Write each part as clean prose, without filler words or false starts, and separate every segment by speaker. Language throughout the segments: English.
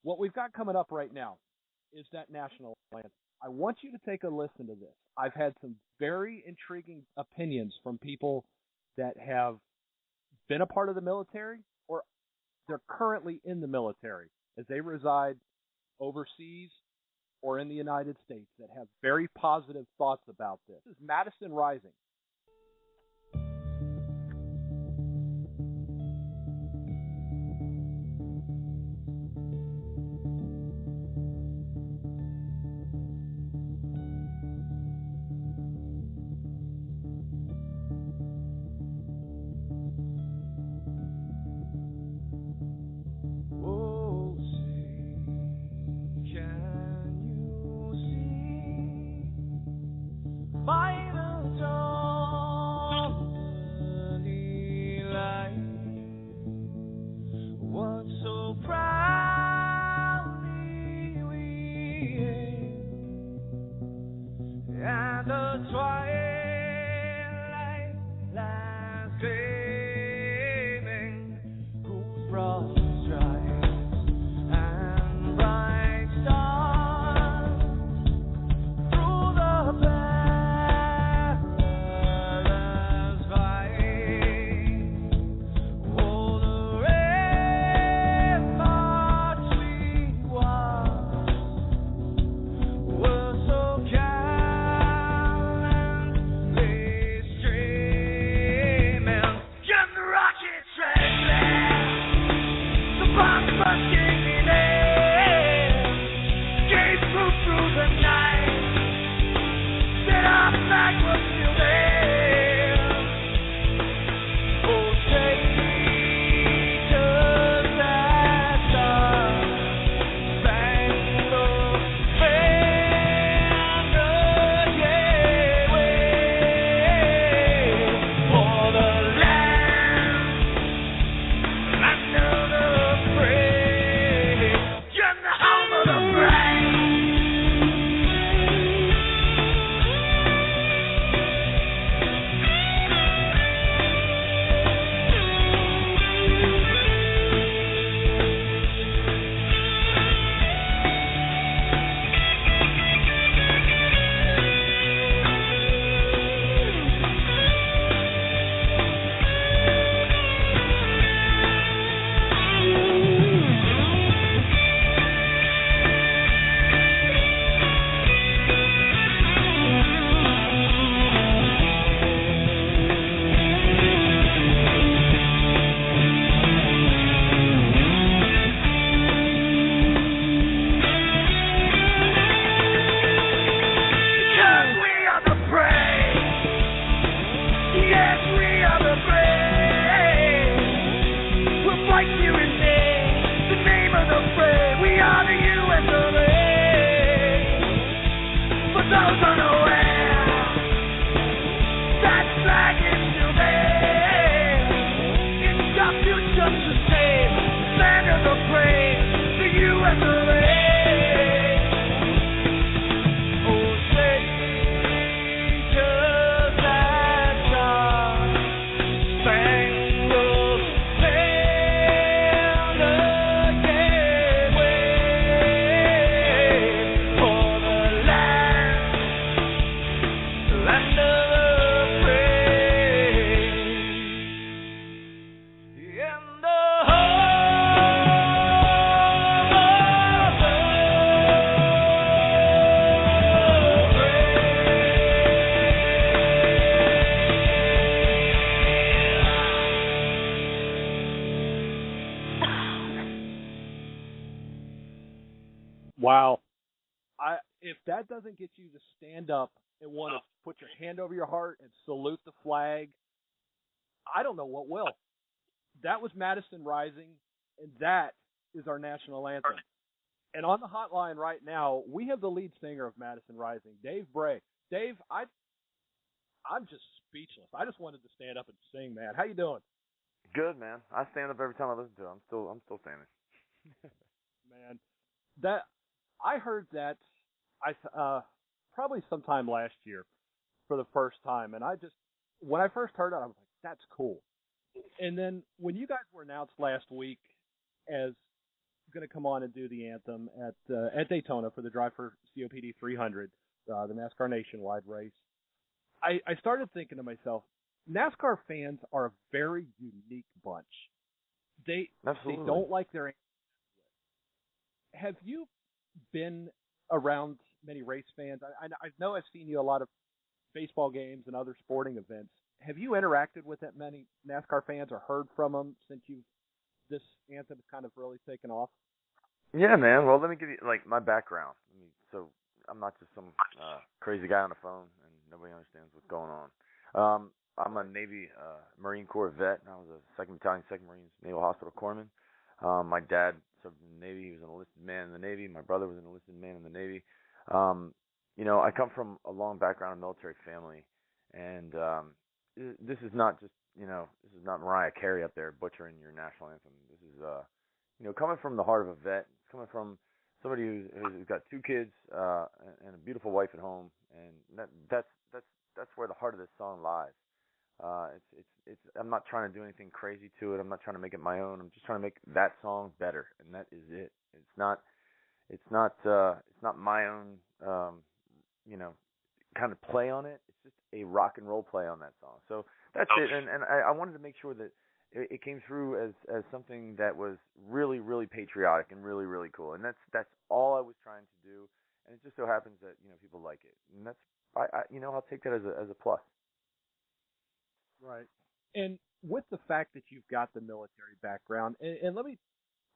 Speaker 1: What we've got coming up right now is that national anthem. I want you to take a listen to this. I've had some very intriguing opinions from people that have been a part of the military or they're currently in the military as they reside overseas or in the United States that have very positive thoughts about this. This is Madison Rising. Wow. If that doesn't get you to stand up and want to put your hand over your heart and salute the flag, I don't know what will. That was Madison Rising, and that is our national anthem. And on the hotline right now, we have the lead singer of Madison Rising, Dave Bray. Dave, I'm just speechless. I just wanted to stand up and sing, man. How you doing?
Speaker 2: Good, man. I stand up every time I listen to it. I'm still standing.
Speaker 1: Man, that I heard that probably sometime last year for the first time, and when I first heard it, I was like, that's cool. And then when you guys were announced last week as going to come on and do the anthem at Daytona for the Drive4COPD 300, the NASCAR Nationwide race, I started thinking to myself, NASCAR fans are a very unique bunch. They don't like their. Have you been around many race fans? I know I've seen you a lot of baseball games and other sporting events. Have you interacted with that many NASCAR fans or heard from them since this anthem has kind of really taken off?
Speaker 2: Yeah, man. Well, let me give you my background. So I'm not just some crazy guy on the phone and nobody understands what's going on. I'm a Navy Marine Corps vet. I was a 2nd Battalion, 2nd Marines Naval Hospital Corpsman. My dad served in the Navy. He was an enlisted man in the Navy. My brother was an enlisted man in the Navy. I come from a long background of military family, and this is not just, this is not Mariah Carey up there butchering your national anthem. This is, coming from the heart of a vet. It's coming from somebody who's got 2 kids and a beautiful wife at home, and that's where the heart of this song lies. I'm not trying to do anything crazy to it. I'm not trying to make it my own. I'm just trying to make that song better, and that is it. It's not my own, kind of play on it. It's just a rock and roll play on that song. So that's it. And I wanted to make sure that it came through as something that was really, really patriotic and really, really cool. And that's all I was trying to do. And it just so happens that, people like it. And that's, I'll take that as a plus.
Speaker 1: Right. And with the fact that you've got the military background, and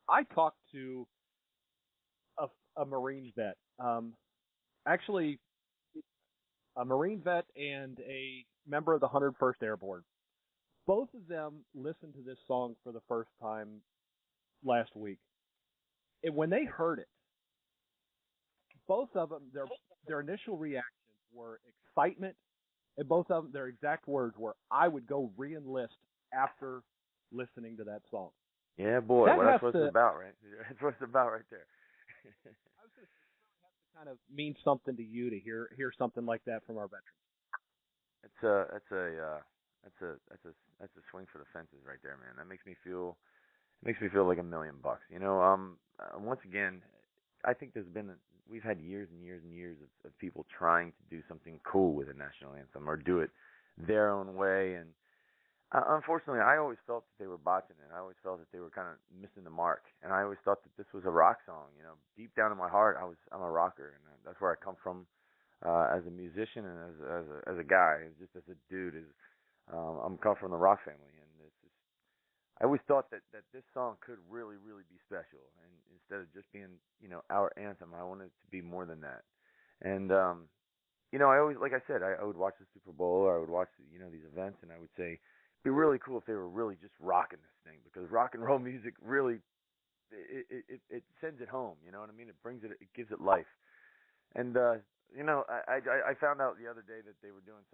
Speaker 1: I talked to a Marine vet, actually a Marine vet and a member of the 101st Airborne. Both of them listened to this song for the first time last week. And when they heard it, both of them, their initial reactions were excitement, and both of them, their exact words were, "I would go re-enlist after listening to that song."
Speaker 2: Yeah, boy, that's what it's about, right? That's what it's about right there.
Speaker 1: I was going to say, it really has to kind of mean something to you to hear something like that from our veterans.
Speaker 2: That's a swing for the fences right there, man. That makes me feel like $1 million. Once again, I think we've had years and years and years of people trying to do something cool with a national anthem or do it their own way, and unfortunately, I always felt that they were botching it. I always felt that they were kind of missing the mark, and I always thought that this was a rock song. Deep down in my heart, I'm a rocker, and that's where I come from as a musician and as a guy, just as a dude. I'm come from the rock family, and I always thought that this song could really, really be special, and instead of just being our anthem, I wanted it to be more than that. And I always, like I said, I would watch the Super Bowl, or I would watch these events, and I would say, it'd be really cool if they were really just rocking this thing, because rock and roll music really it sends it home. You know what I mean? It brings it gives it life. And I found out the other day that they were doing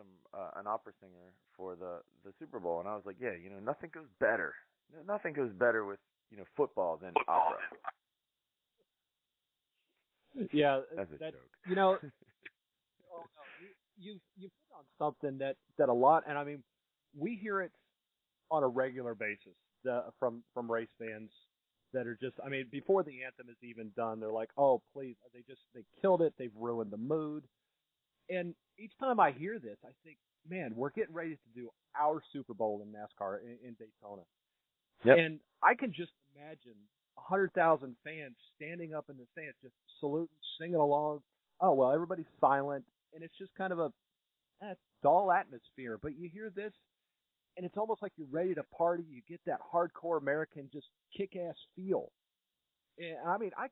Speaker 2: an opera singer for the Super Bowl, and I was like, yeah, nothing goes better with football than opera.
Speaker 1: Yeah,
Speaker 2: that's a joke.
Speaker 1: You put on something that a lot, and I mean, we hear it on a regular basis from race fans that are just, I mean, before the anthem is even done, they're like, oh, please, they killed it, they've ruined the mood. And each time I hear this, I think, man, we're getting ready to do our Super Bowl in NASCAR in Daytona.
Speaker 2: Yep.
Speaker 1: And I can just imagine 100,000 fans standing up in the stands, just saluting, singing along. Oh, well, everybody's silent, and it's just kind of a dull atmosphere. But you hear this, and it's almost like you're ready to party. You get that hardcore American, just kick-ass feel. And I mean, I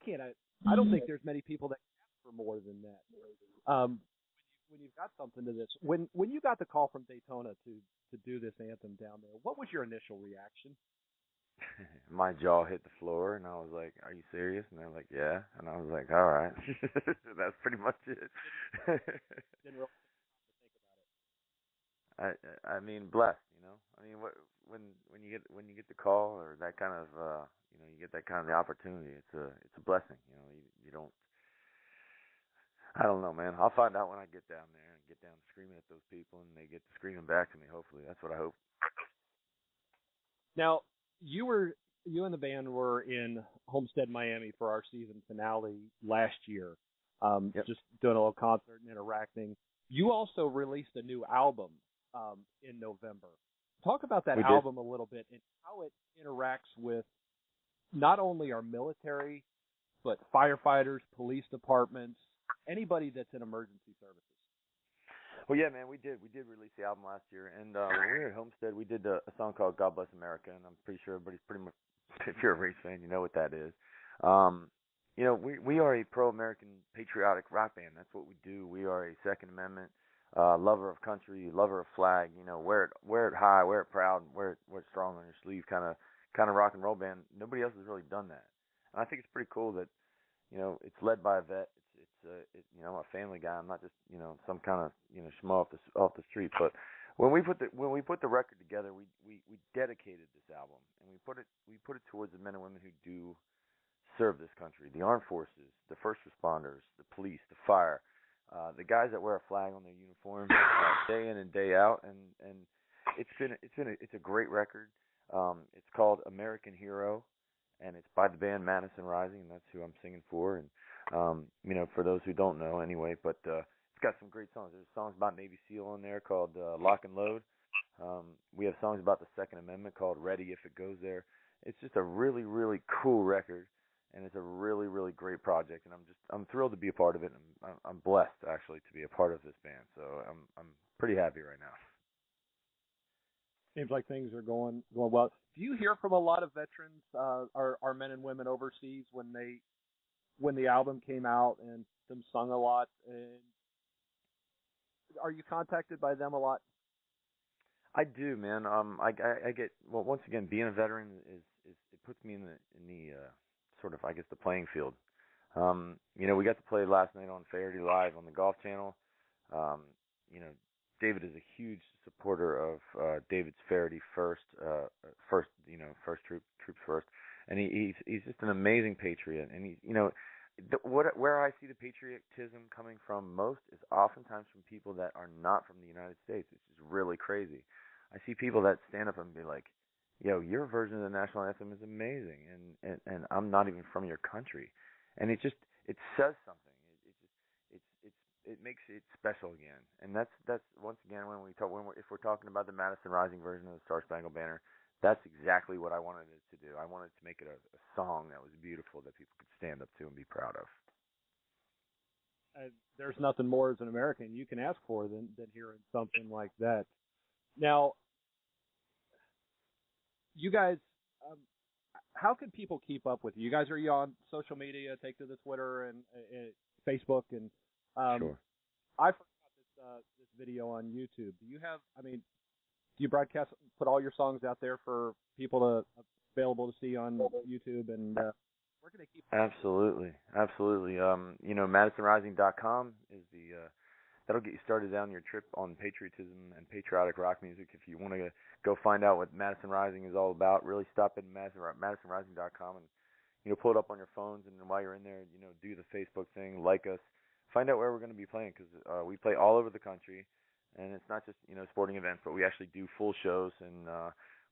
Speaker 1: don't think there's many people that ask for more than that. When you've got something to this, when you got the call from Daytona to do this anthem down there, what was your initial reaction?
Speaker 2: My jaw hit the floor, and I was like, "Are you serious?" And they're like, "Yeah." And I was like, "All right." That's pretty much it.
Speaker 1: Didn't really think about it.
Speaker 2: I mean, blessed, I mean, when you get the call, or that kind of you get that kind of the opportunity, it's a blessing. You don't. I don't know, man. I'll find out when I get down there and get down screaming at those people, and they get to screaming back to me. Hopefully, that's what I hope.
Speaker 1: Now, you were you and the band were in Homestead, Miami for our season finale last year.
Speaker 2: Yep.
Speaker 1: Just doing a little concert and interacting. You also released a new album in November. Talk about that album a little bit and how it interacts with not only our military, but firefighters, police departments, anybody that's in emergency services.
Speaker 2: Well, yeah, man, we did release the album last year, and when we were at Homestead, we did a song called "God Bless America," and I'm pretty sure everybody's pretty much, if you're a race fan, you know what that is. You know, we are a pro-American patriotic rock band. That's what we do. We are a Second Amendment lover of country, lover of flag. You know, wear it high, wear it proud, wear it strong on your sleeve, kind of rock and roll band. Nobody else has really done that, and I think it's pretty cool that, you know, it's led by a vet. You know, I'm a family guy. I'm not just, you know, some kind of, you know, schmo off the street. But when we put the record together, we dedicated this album, and we put it towards the men and women who do serve this country, the armed forces, the first responders, the police, the fire, the guys that wear a flag on their uniform day in and day out, and it's a great record. It's called American Hero, and it's by the band Madison Rising, and that's who I'm singing for. And you know, for those who don't know, anyway, but it's got some great songs. There's songs about Navy SEAL on there called Lock and Load. We have songs about the Second Amendment called Ready If It Goes There. It's just a really, really cool record, and it's a really, really great project. And I'm thrilled to be a part of it. And I'm blessed actually to be a part of this band. So I'm pretty happy right now.
Speaker 1: Seems like things are going well. Do you hear from a lot of veterans, our men and women overseas, when the album came out and them sung a lot? And are you contacted by them a lot?
Speaker 2: I do, man. I get, well, once again, being a veteran is it puts me in the sort of, I guess, the playing field. You know, we got to play last night on Faraday Live on the Golf Channel. You know, David is a huge supporter of David's Faraday First Troops First, and he's just an amazing patriot. And you know, where I see the patriotism coming from most is oftentimes from people that are not from the United States. It's just really crazy. I see people that stand up and be like, "Yo, your version of the national anthem is amazing," and I'm not even from your country, and it says something. It makes it special again, and that's once again if we're talking about the Madison Rising version of the Star-Spangled Banner, that's exactly what I wanted it to do. I wanted to make it a song that was beautiful that people could stand up to and be proud of.
Speaker 1: There's nothing more as an American you can ask for than hearing something like that. Now, you guys, how can people keep up with you? You guys, are you on social media? Take to the Twitter and Facebook and.
Speaker 2: Sure.
Speaker 1: I forgot this video on YouTube. Do you broadcast, put all your songs out there for people available to see on YouTube, and where can they keep them?
Speaker 2: Absolutely. You know, MadisonRising.com is that'll get you started down your trip on patriotism and patriotic rock music. If you want to go find out what Madison Rising is all about, really stop at MadisonRising.com and, you know, pull it up on your phones, and while you're in there, you know, do the Facebook thing, like us. Find out where we're going to be playing, because we play all over the country, and it's not just, you know, sporting events, but we actually do full shows, and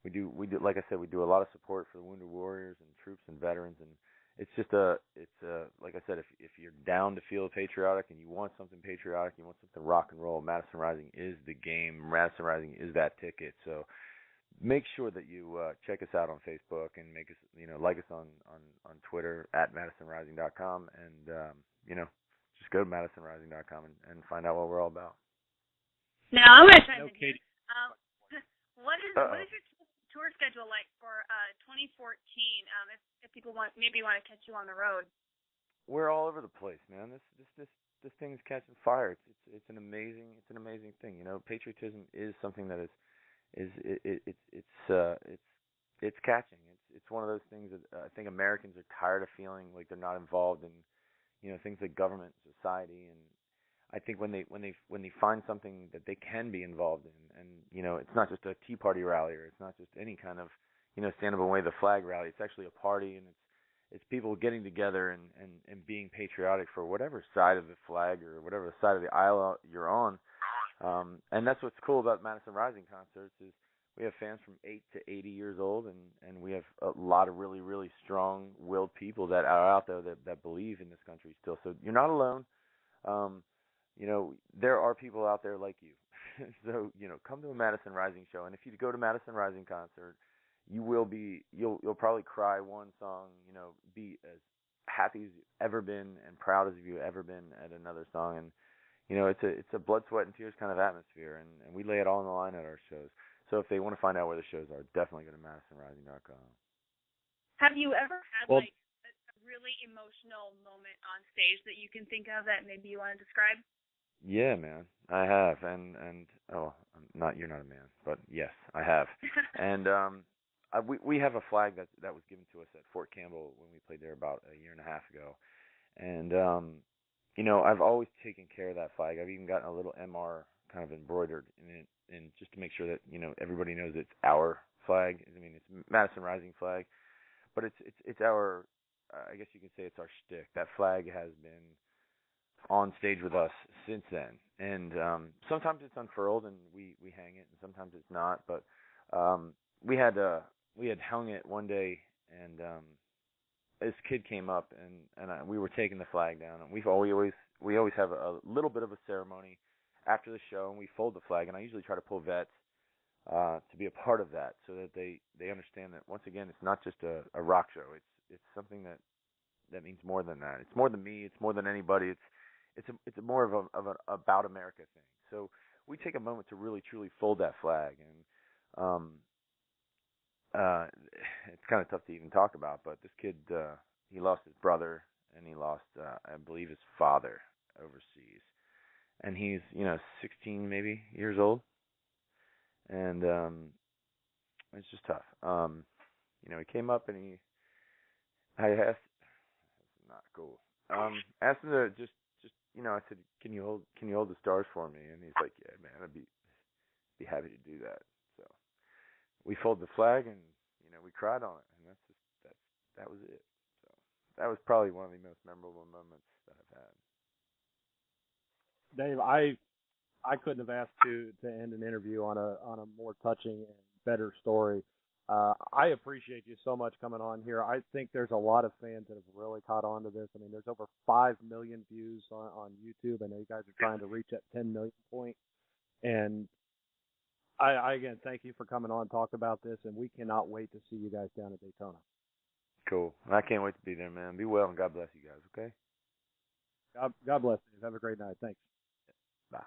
Speaker 2: we do like I said, we do a lot of support for the wounded warriors and troops and veterans, and it's just like I said, if you're down to feel patriotic and you want something patriotic, you want something rock and roll, Madison Rising is the game. Madison Rising is that ticket. So make sure that you check us out on Facebook and make us, you know, like us on Twitter at MadisonRising.com, and you know. Just go to MadisonRising.com and find out what we're all about.
Speaker 3: Now, I'm going to chime in
Speaker 1: Katie.
Speaker 3: here. What is your tour schedule like for 2014? If people want to catch you on the road.
Speaker 2: We're all over the place, man. This thing's catching fire. It's an amazing thing. You know, patriotism is something that it's catching. It's one of those things that I think Americans are tired of feeling like they're not involved in, you know, things like government, society, and I think when they find something that they can be involved in, and you know, it's not just a Tea Party rally, or it's not just any kind of, you know, stand up and wave the flag rally. It's actually a party, and it's people getting together and being patriotic for whatever side of the flag or whatever side of the aisle you're on. And that's what's cool about Madison Rising concerts is We have fans from 8 to 80 years old, and we have a lot of really, really strong-willed people that are out there that believe in this country still. So you're not alone. There are people out there like you. So, come to a Madison Rising show. And if you go to Madison Rising concert, you'll probably cry one song, be as happy as you've ever been and proud as you've ever been at another song. And, it's a blood, sweat, and tears kind of atmosphere. And we lay it all on the line at our shows. So if they want to find out where the shows are, definitely go to MadisonRising.com.
Speaker 3: Have you ever had a really emotional moment on stage that you can think of that maybe you want to describe?
Speaker 2: Yeah, man, I have, and you're not a man, but yes, I have, and we have a flag that was given to us at Fort Campbell when we played there about a year and a half ago, and I've always taken care of that flag. I've even gotten a little MR kind of embroidered in it, and just to make sure that everybody knows it's our flag. I mean, it's Madison Rising flag, but it's our. I guess you can say it's our shtick. That flag has been on stage with us since then, and sometimes it's unfurled and we hang it, and sometimes it's not. But we had hung it one day, and this kid came up, and we were taking the flag down, and we always have a little bit of a ceremony after the show, and we fold the flag, and I usually try to pull vets to be a part of that, so that they understand that once again it's not just a rock show. It's something that means more than that. It's more than me. It's more than anybody. It's more of an about America thing. So we take a moment to really truly fold that flag, and it's kind of tough to even talk about. But this kid, he lost his brother, and he lost, I believe, his father overseas, and he's 16 maybe years old, and it's just tough. He came up and I asked, that's not cool. Asked him to just I said, can you hold the stars for me? And he's like, yeah, man, I'd be happy to do that. So we folded the flag, and we cried on it, and that was it. So that was probably one of the most memorable moments that I've had.
Speaker 1: Dave, I couldn't have asked to end an interview on a more touching and better story. I appreciate you so much coming on here. I think there's a lot of fans that have really caught on to this. I mean, there's over 5 million views on YouTube. I know you guys are trying to reach that 10 million point. And I again, thank you for coming on and talk about this, and we cannot wait to see you guys down at Daytona.
Speaker 2: Cool. I can't wait to be there, man. Be well, and God bless you guys, okay?
Speaker 1: God bless you. Have a great night. Thanks.
Speaker 2: Bye.